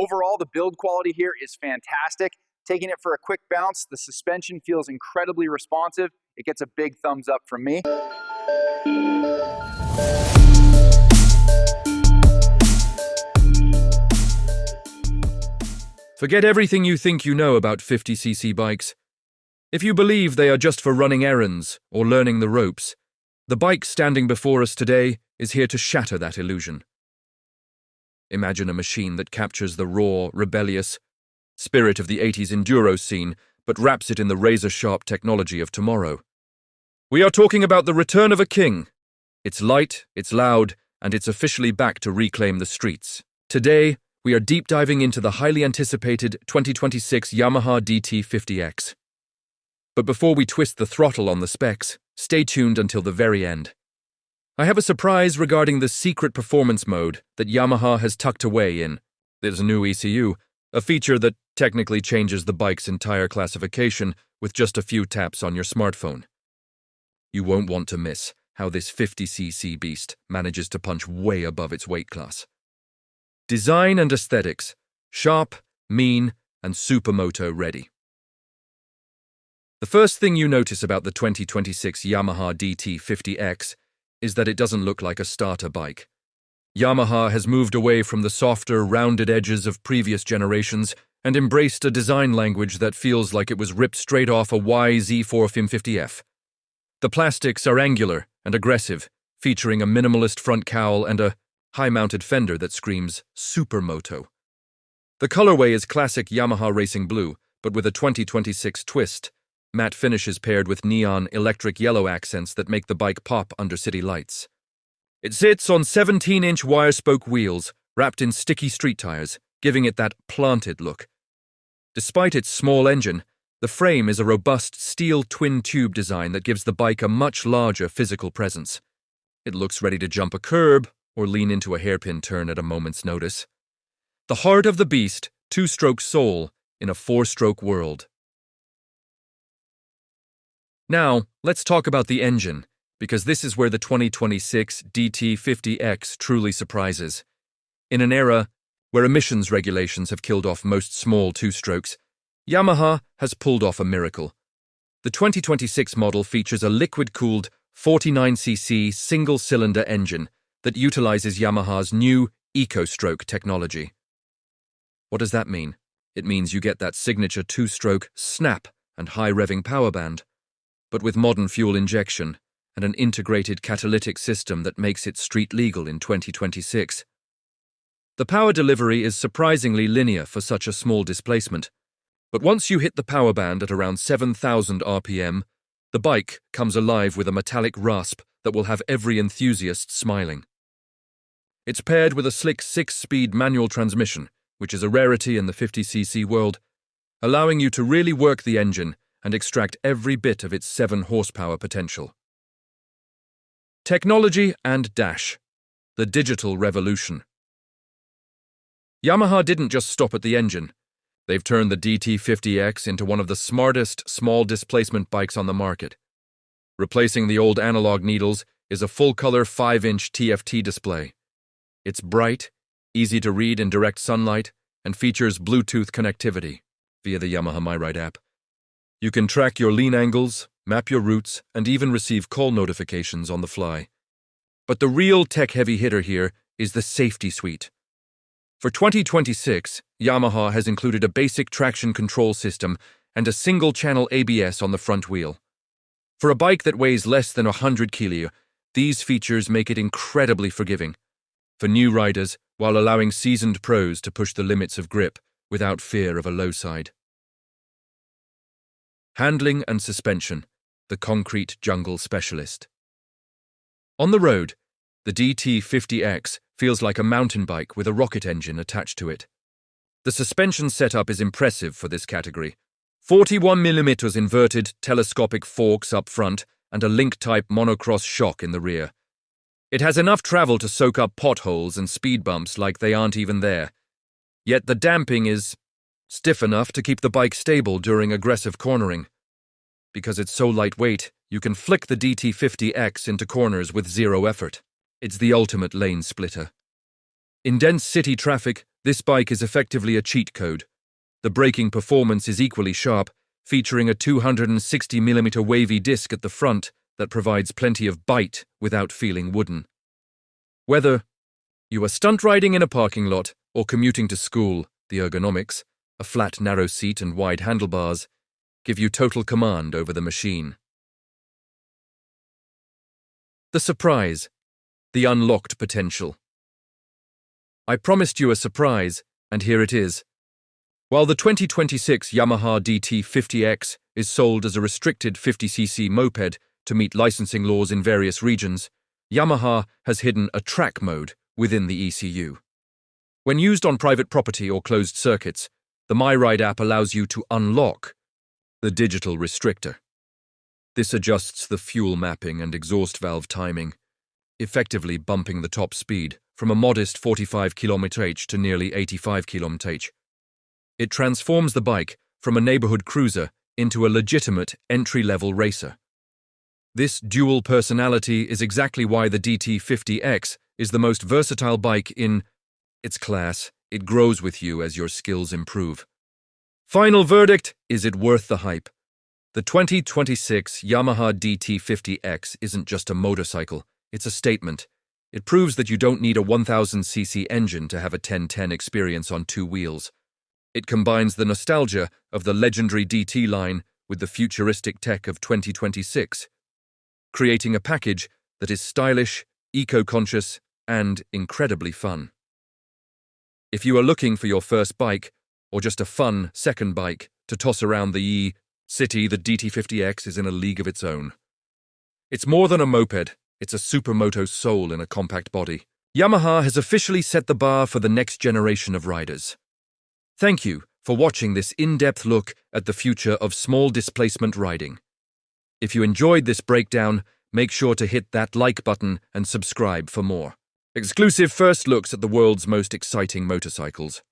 Overall, the build quality here is fantastic. Taking it for a quick bounce, the suspension feels incredibly responsive. It gets a big thumbs up from me. Forget everything you think you know about 50cc bikes. If you believe they are just for running errands or learning the ropes, the bike standing before us today is here to shatter that illusion. Imagine a machine that captures the raw, rebellious spirit of the 80s enduro scene, but wraps it in the razor-sharp technology of tomorrow. We are talking about the return of a king. It's light, it's loud, and it's officially back to reclaim the streets. Today, we are deep diving into the highly anticipated 2026 Yamaha DT 50X. But before we twist the throttle on the specs, stay tuned until the very end. I have a surprise regarding the secret performance mode that Yamaha has tucked away in. There's a new ECU, a feature that technically changes the bike's entire classification with just a few taps on your smartphone. You won't want to miss how this 50cc beast manages to punch way above its weight class. Design and aesthetics, sharp, mean, and Supermoto ready. The first thing you notice about the 2026 Yamaha DT 50X is that it doesn't look like a starter bike. Yamaha has moved away from the softer, rounded edges of previous generations and embraced a design language that feels like it was ripped straight off a YZ4 50F. The plastics are angular and aggressive, featuring a minimalist front cowl and a high-mounted fender that screams Supermoto. The colorway is classic Yamaha racing blue, but with a 2026 twist. Matte finishes paired with neon electric yellow accents that make the bike pop under city lights. It sits on 17-inch wire-spoke wheels, wrapped in sticky street tires, giving it that planted look. Despite its small engine, the frame is a robust steel twin-tube design that gives the bike a much larger physical presence. It looks ready to jump a curb or lean into a hairpin turn at a moment's notice. The heart of the beast, two-stroke soul in a four-stroke world. Now, let's talk about the engine, because this is where the 2026 DT 50X truly surprises. In an era where emissions regulations have killed off most small two-strokes, Yamaha has pulled off a miracle. The 2026 model features a liquid-cooled 49cc single-cylinder engine that utilizes Yamaha's new EcoStroke technology. What does that mean? It means you get that signature two-stroke snap and high-revving power band, but with modern fuel injection and an integrated catalytic system that makes it street legal in 2026. The power delivery is surprisingly linear for such a small displacement, but once you hit the power band at around 7,000 RPM, the bike comes alive with a metallic rasp that will have every enthusiast smiling. It's paired with a slick 6-speed manual transmission, which is a rarity in the 50cc world, allowing you to really work the engine and extract every bit of its 7 horsepower potential. Technology and dash. The digital revolution. Yamaha didn't just stop at the engine. They've turned the DT50X into one of the smartest small displacement bikes on the market. Replacing the old analog needles is a full-color 5-inch TFT display. It's bright, easy to read in direct sunlight, and features Bluetooth connectivity via the Yamaha MyRide app. You can track your lean angles, map your routes, and even receive call notifications on the fly. But the real tech-heavy hitter here is the safety suite. For 2026, Yamaha has included a basic traction control system and a single-channel ABS on the front wheel. For a bike that weighs less than 100 kg, these features make it incredibly forgiving for new riders while allowing seasoned pros to push the limits of grip without fear of a low side. Handling and suspension, the concrete jungle specialist. On the road, the DT50X feels like a mountain bike with a rocket engine attached to it. The suspension setup is impressive for this category. 41mm inverted telescopic forks up front and a link-type monocross shock in the rear. It has enough travel to soak up potholes and speed bumps like they aren't even there. Yet the damping is stiff enough to keep the bike stable during aggressive cornering. Because it's so lightweight, you can flick the DT50X into corners with zero effort. It's the ultimate lane splitter. In dense city traffic, This bike is effectively a cheat code. The braking performance is equally sharp, featuring a 260mm wavy disc at the front that provides plenty of bite without feeling wooden. Whether you are stunt riding in a parking lot or commuting to school, the ergonomics, a flat narrow seat and wide handlebars, give you total command over the machine. The surprise, the unlocked potential. I promised you a surprise, and here it is. While the 2026 Yamaha DT 50X is sold as a restricted 50cc moped to meet licensing laws in various regions, Yamaha has hidden a track mode within the ECU. When used on private property or closed circuits, the MyRide app allows you to unlock the digital restrictor. This adjusts the fuel mapping and exhaust valve timing, effectively bumping the top speed from a modest 45 km/h to nearly 85 km/h. It transforms the bike from a neighborhood cruiser into a legitimate entry-level racer. This dual personality is exactly why the DT50X is the most versatile bike in its class. It grows with you as your skills improve. Final verdict, is it worth the hype? The 2026 Yamaha DT50X isn't just a motorcycle, it's a statement. It proves that you don't need a 1000cc engine to have a 1010 experience on two wheels. It combines the nostalgia of the legendary DT line with the futuristic tech of 2026, creating a package that is stylish, eco-conscious, and incredibly fun. If you are looking for your first bike, or just a fun second bike to toss around the city, the DT50X is in a league of its own. It's more than a moped, it's a Supermoto soul in a compact body. Yamaha has officially set the bar for the next generation of riders. Thank you for watching this in-depth look at the future of small displacement riding. If you enjoyed this breakdown, make sure to hit that like button and subscribe for more exclusive first looks at the world's most exciting motorcycles.